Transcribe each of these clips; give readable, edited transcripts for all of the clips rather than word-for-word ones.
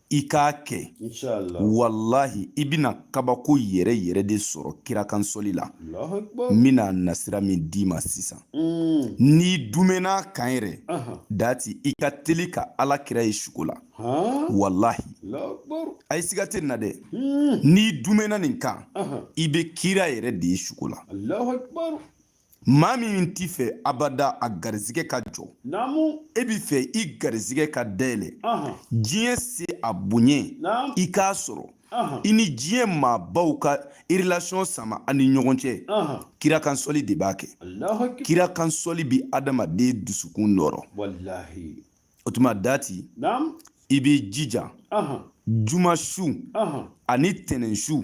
i k'a kɛ wallahi i bɛna kabako yɛrɛ yɛrɛ de sɔrɔ kira kansɔli la n bɛna nasira min d'i ma sisan n'i dumɛn'a kan yɛrɛ dati i ka teli ka ala kira ye suko la wallahi a ye siga tɛ nin na dɛ n'i dumɛn'a nin kan i bɛ kira yɛrɛ de ye suko la maa min t'i fɛ abada a garizigɛ ka jɔ e b'i fɛ i garizigɛ ka dayɛlɛ diɲɛ se a bonya i k'a sɔrɔ i ni diɲɛ maabaw ka relation sama ani ɲɔgɔn cɛ kira kansɔli de b'a kɛ kira kansɔli bi adamaden dusukun nɔrɔ o tuma dati i b'i jija juma su ani tɛnɛn su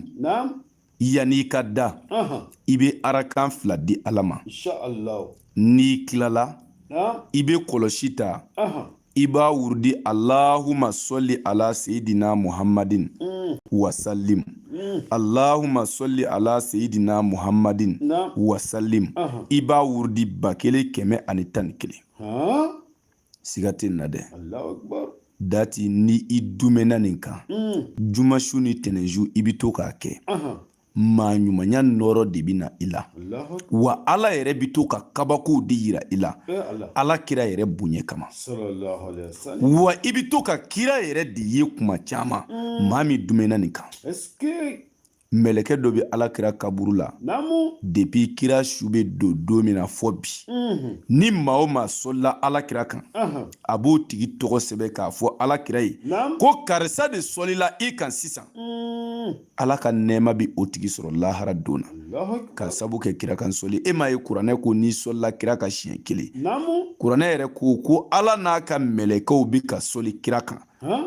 yanni i ka da i bɛ arakan 2 di ala ma n'i tilala i bɛ kɔlɔsi ta i b'a wurudi Allahumma solli ala sayidina Muhammadin wasallim Allahumma solli ala sayidina Muhammadin wasallim i b'a wurudi 1111 siga tɛ nin na dɛ dati ni i dumɛnna nin kan jumasu ni tɛnɛnju i bɛ to k'a kɛ maa ɲumanya nɔrɔ de bɛ na i la wa ala yɛrɛ bɛ to ka kabakow de yira i la ala kira yɛrɛ bonya kama wa i bɛ to ka kira yɛrɛ de ye kuma caman maa min dumɛnna nin kan mɛlɛkɛ dɔ bɛ ala kira kaburu la depuis kira su bɛ don min na fɔ bi ni maa o maa sɔlila ala kira kan a b'o tigi tɔgɔ sɛbɛn k'a fɔ ala kira ye ko karisa de sɔlila i kan sisan ala ka nɛɛma bi o tigi sɔrɔ lahara don na ka sabu kɛ kira kan sɔli e m'a ye kuranɛ ko n'i sɔlila kira ka siɲɛ 1 kuranɛ yɛrɛ ko ala n'a ka mɛlɛkɛw bi ka sɔli kira kan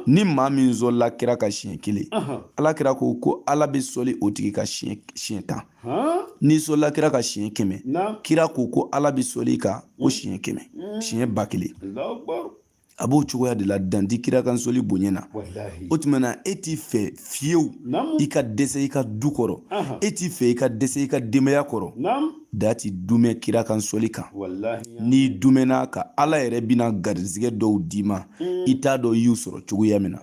ni maa min sɔlila kira ka siɲɛ 1 ala kira ko ala bi sɔli o tigi ka siɲɛ 10 n'i sɔlila kira ka siɲɛ 100 kira ko ala bi sɔli ka o siɲɛ 100 siɲɛ 1000 a b'o cogoya de la danti kira kansɔli bonya na o tuma na e t'i fɛ fiyewu i ka dɛsɛ i ka du kɔrɔ e t'i fɛ i ka dɛsɛ i ka denbaya kɔrɔ dati dumɛ kira kansɔli kan n'i dumɛn'a kan ala yɛrɛ bɛna garizigɛ dɔw d'i ma i t'a dɔn i y'u sɔrɔ cogoya min na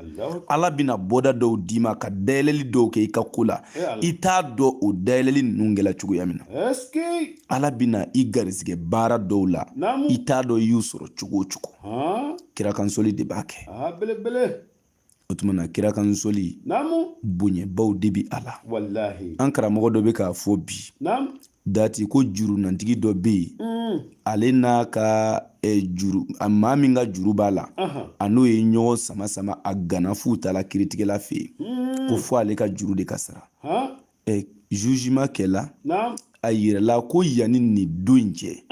ala bɛna bɔda dɔw d'i ma ka dayɛlɛli dɔw kɛ i ka ko la i t'a dɔn o dayɛlɛli ninnu kɛla cogoya min na ala bɛna i garizigɛ baara dɔw la i t'a dɔn i y'u sɔrɔ cogo o cogo kira kansɔli de b'a kɛ o tuma na kira kansɔli bonyabaw de bi a la an karamɔgɔ dɔ bɛ k'a fɔ bi dati ko juru nantigi dɔ bɛ yen ale n'a ka juru a maa min ka juru b'a la a n'o ye ɲɔgɔn sama sama a gana f'u taara kiritigɛla fɛ yen ko fɔ ale ka juru de ka sara jugement kɛla a yirala ko yanni nin don in cɛ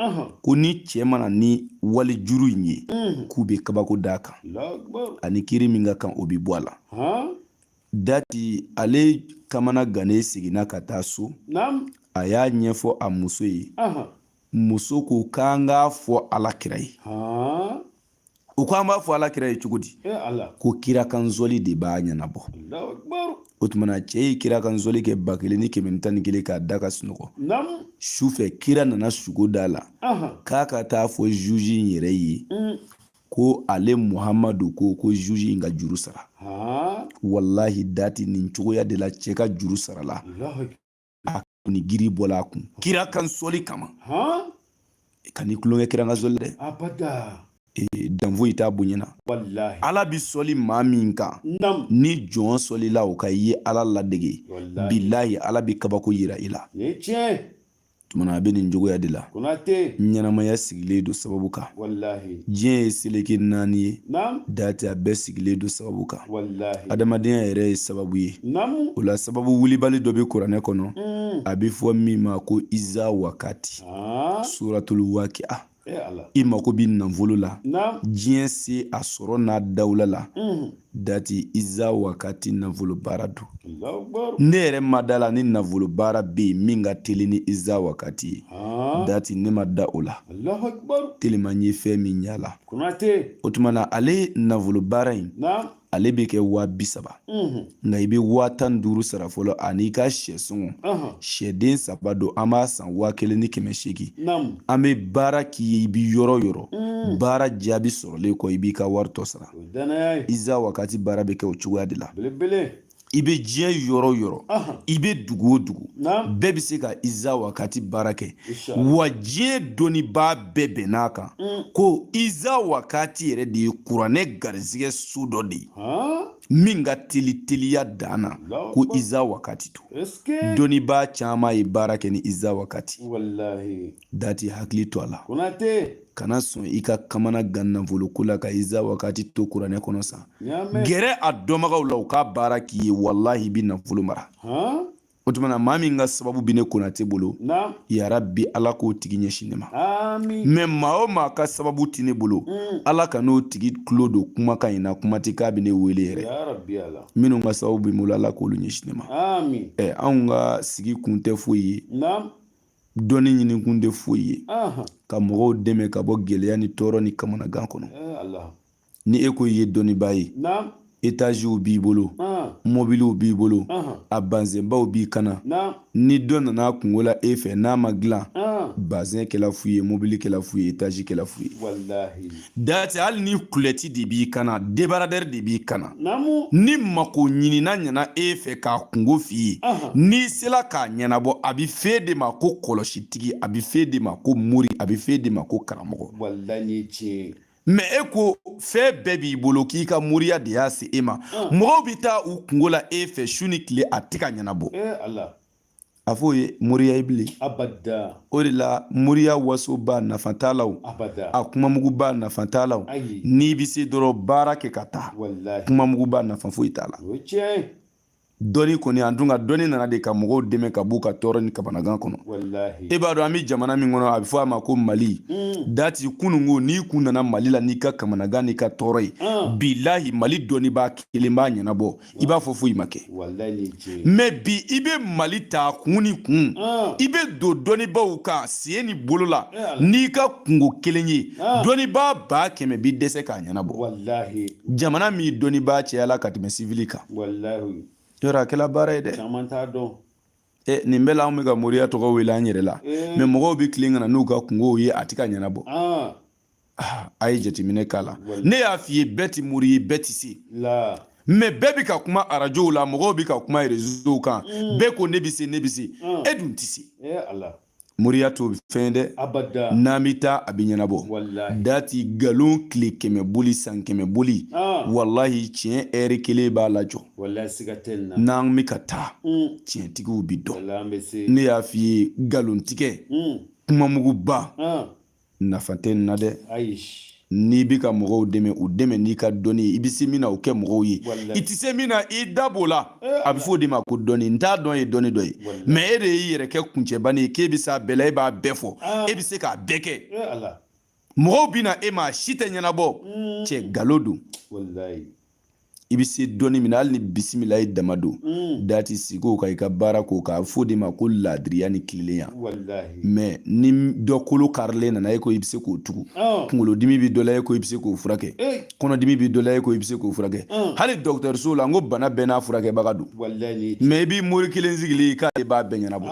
ko ni cɛ mana ni wali juru in ye k'u bɛ kabako d'a kan ani kiri min ka kan o bɛ bɔ a la dati ale kamana gannen seginna ka taa so a y'a ɲɛfɔ a muso ye muso ko k'an k'a fɔ ala kira ye u ko an b'a fɔ ala kira ye cogo di ko kira kansɔli de b'a ɲɛnabɔ o tuma na cɛ ye kira kansɔli kɛ 1111 k'a da ka sunɔgɔ sufɛ kira nana sugo da la k'a ka taa fɔ juge in yɛrɛ ye ko ale muhamadu ko juge in ka juru sara wallahi dati nin cogoya de la cɛ ka juru sara la a ni giri bɔla a kun kira kansɔli kama ka ni kulonkɛ kira kansɔli dɛ danfo i t'a bonyana ala bi sɔli maa min kan ni jɔn sɔlila o ka ye ala ladege bilahi ala bi kabako yira i la tumana a bɛ nin cogoya de la ɲɛnamaya sigilen don sababu kan diɲɛ ye seleke 4 ye dati a bɛɛ sigilen don sababu kan adamadenya yɛrɛ ye sababu ye o la sababu wulibali dɔ bɛ kuranɛ kɔnɔ a bɛ fɔ min ma ko iza wakati suratul waqi'a i mako bɛ nafolo la diɲɛ se a sɔrɔ n'a dawula la dati iza wakati nafolo baara don ne yɛrɛ ma da la ni nafolo baara bɛ yen min ka teli ni iza wakati ye dati ne ma da o la Allahu akbar telima n ye fɛn min ɲa la Konate o tuma na ale nafolo baara in ale bɛ kɛ 30,000 nka i bɛ 15,000 sara fɔlɔ ani ka sɛsɔngɔ sɛden 3 don an b'a san 1,800 an bɛ baara k'i ye i bɛ yɔrɔ yɔrɔ baara jaabi sɔrɔlen kɔ i b'i ka wari tɔ sara Iza Wakati baara bɛ kɛ o cogoya de la i bɛ diɲɛ yɔrɔ yɔrɔ i bɛ dugu o dugu bɛɛ bɛ se ka Iza Wakati baara kɛ wa diɲɛ dɔnnibaa bɛɛ bɛnn'a kan ko Iza Wakati yɛrɛ de ye kuranɛ garizigɛ so dɔ de ye min ka teliya dan na ko Iza Wakati to dɔnnibaa caman ye baara kɛ ni Iza Wakati dati hakili to a la kana sɔn i ka kamana gan nafolo ko la ka Iza Wakati to kuranɛ kɔnɔ sa gɛrɛ a dɔnbagaw la u ka baara k'i ye wallahi i bi nafolo mara o tuma na maa min ka sababu bi ne Konate bolo yarabi ala k'o tigi ɲɛsin ne ma mais maa o maa ka sababu ti ne bolo ala ka n'o tigi tulo don kumakan in na kuma tɛ k'a bi ne wele yɛrɛ minnu ka sababu bi bolo ala k'olu ɲɛsin ne ma anw ka sigi kun tɛ foyi ye dɔnni ɲini kun tɛ foyi ye ka mɔgɔw dɛmɛ ka bɔ gɛlɛya ni tɔɔrɔ ni kamanagan kɔnɔ ni e ko i ye dɔnnibaa ye étages b'i bolo mobiliw b'i bolo a banzɛnbaw b'i kana ni dɔ nana kungo la e fɛ n'a ma dilan bazɛn kɛla fu ye mobili kɛla fu ye étage kɛla fu ye date hali ni kulɛti de b'i kana débaradɛr de b'i kana ni mako ɲinina ɲana e fɛ k'a kungo f'i ye n'i sela k'a ɲɛnabɔ a bi f'e de ma ko kɔlɔsitigi a bi f'e de ma ko mori a bi f'e de ma ko karamɔgɔ mais e ko fɛn bɛɛ b'i bolo k'i ka moriya de y'a se e ma mɔgɔw bi taa u kungo la e fɛ su ni tile a tɛ ka ɲɛnabɔ a fɔ o ye moriya ye bilen o de la moriya waso b'a nafa t'a la a kumamugu b'a nafa t'a la n'i bi se dɔrɔn baara kɛ ka taa kumamugu b'a nafa foyi t'a la dɔnni kɔni an dun ka dɔnni nana de ka mɔgɔw dɛmɛ ka b'u ka tɔɔrɔ ni kamanagan kɔnɔ e b'a dɔn an bɛ jamana min kɔnɔ a bɛ fɔ a ma ko Mali dati kunungo n'i kun nana Mali la n'i ka kamanagan n'i ka tɔɔrɔ ye bilahi Mali dɔnnibaa kelen b'a ɲɛnabɔ i b'a fɔ foyi ma kɛ mais bi i bɛ Mali ta kun ni kun i bɛ don dɔnnibaaw kan sen ni bolo la n'i ka kungo kelen ye dɔnnibaa 100,000 bi dɛsɛ k'a ɲɛnabɔ jamana min dɔnnibaa cɛyala ka tɛmɛ civil kan yɔrɔ a kɛla baara ye dɛ nin bɛɛ la an bɛ ka moriya tɔgɔ wele an yɛrɛ la mais mɔgɔw bɛ tilen ka na n'u ka kungow ye a tɛ ka ɲɛnabɔ a ye jateminɛ k'a la ne y'a f'i ye bɛɛ ti mori ye bɛɛ ti se mais bɛɛ bɛ ka kuma arajow la mɔgɔw bɛ ka kuma réseaux kan bɛɛ ko ne bɛ se e dun ti se moriya t'o fɛn dɛ n'an bɛ taa a bɛ ɲɛnabɔ dati nkalon tile 100 boli san 100 boli wallahi tiɲɛ heure 1 b'a la jɔ n'an bɛ ka taa tiɲɛtigiw bi dɔn ne y'a f'i ye nkalontigɛ kumamuguba nafa tɛ nin na dɛ n'i bi ka mɔgɔw dɛmɛ u dɛmɛ n'i ka dɔnni ye i bɛ se min na o kɛ mɔgɔw ye i tɛ se min na i da b'o la a bɛ fɔ o de ma ko dɔnni n t'a dɔn ye dɔnni dɔ ye mais e de y'i yɛrɛ kɛ kuncɛbani ye k'e bɛ se a bɛɛ la e b'a bɛɛ fɔ e bɛ se k'a bɛɛ kɛ mɔgɔw bɛ na e ma a si tɛ ɲɛnabɔ cɛ nkalon don i bɛ se dɔnni min na hali ni bisimila ye dama don dati sigiw ka i ka baara k'o k'a fɔ o de ma ko laadiriya ni tilenya mais ni dɔ kolo karilen nana e ko i bɛ se k'o tugu kunkolodimi bɛ dɔ la e ko i bɛ se k'o furakɛ kɔnɔdimi bɛ dɔ la e ko i bɛ se k'o furakɛ hali dɔgɔtɔrɔso la n ko bana bɛɛ n'a furakɛbaga don mais i b'i mori kelen sigilen i k'ale b'a bɛɛ ɲɛnabɔ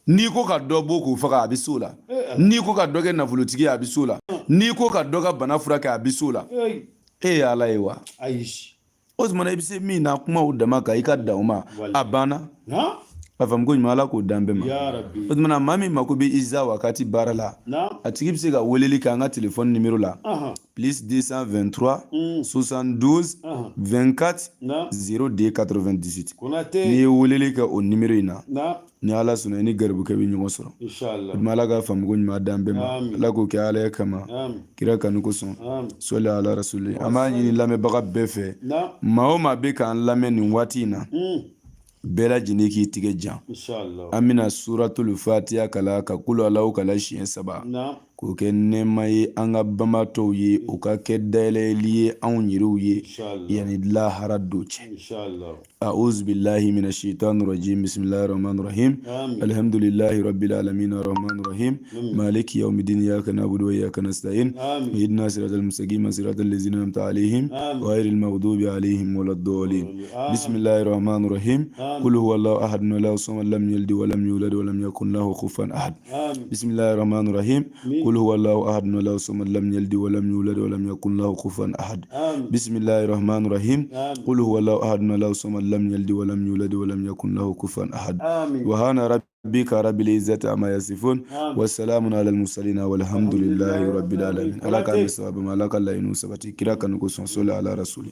n'i ko ka dɔ bɔ k'o faga a bɛ s'o la n'i ko ka dɔ kɛ nafolotigi ye a bɛ s'o la n'i ko ka dɔ ka bana furakɛ a bɛ s'o la e ye ala ye wa o tuma na i bɛ se min na kumaw dama kan i ka dan o ma a banna a faamu ko ɲuman ala k'o dan bɛɛ ma o tuma na maa min mako bɛ Iza Wakati baara la a tigi bɛ se ka weleli kɛ an ka téléphone numéro la plus 223 72 24 02 98 n'i ye weleli kɛ o numéro in na ni ala sɔnna i ni garibukɛ bɛ ɲɔgɔn sɔrɔ o tuma ala ka faamu ko ɲuman dan bɛɛ ma ala k'o kɛ ala ye kama kira kanu kosɔn sɔli ala rasuli an b'a ɲini lamɛnbaga bɛɛ fɛ maa o maa bɛ k'an lamɛn nin waati in na bɛɛ lajɛlen k'i tigɛ jan an bɛna suratul fatiha kala ka kulu alahu kala siɲɛ 3 k'o kɛ nɛɛma ye an ka banbaatɔw ye o ka kɛ dayɛlɛli ye anw yɛrɛw ye yani lahara don cɛ a'udhu billahi minash shaitanir rajim bismillahir rahmanir rahim alhamdulillahi rabbil alamin arrahmanir rahim maliki yawmiddin iyyaka na'budu wa iyyaka nasta'in ihdinas siratal mustaqim siratal ladzina an'amta alaihim ghayril maghdubi alaihim waladdallin bismillahir rahmanir rahim qul huwallahu ahad allahu samad lam yalid wa lam yulad wa lam yakul lahu kufuwan ahad bismillahir rahmanir rahim qul huwallahu ahad allahu samad lam yalid wa lam yulad wa lam yakul lahu kufuwan ahad bismillahir rahmanir rahim qul huwallahu ahad allahu samad lam yalid wa lam yulad wa lam yakul lahu kufuwan ahad subhana rabbika rabbil izzati amma yasifun wa salamun alal mursalin walhamdulillahi rabbil alamin alaka misabama alaka la inu sabati kira kan ko son sala ala rasuli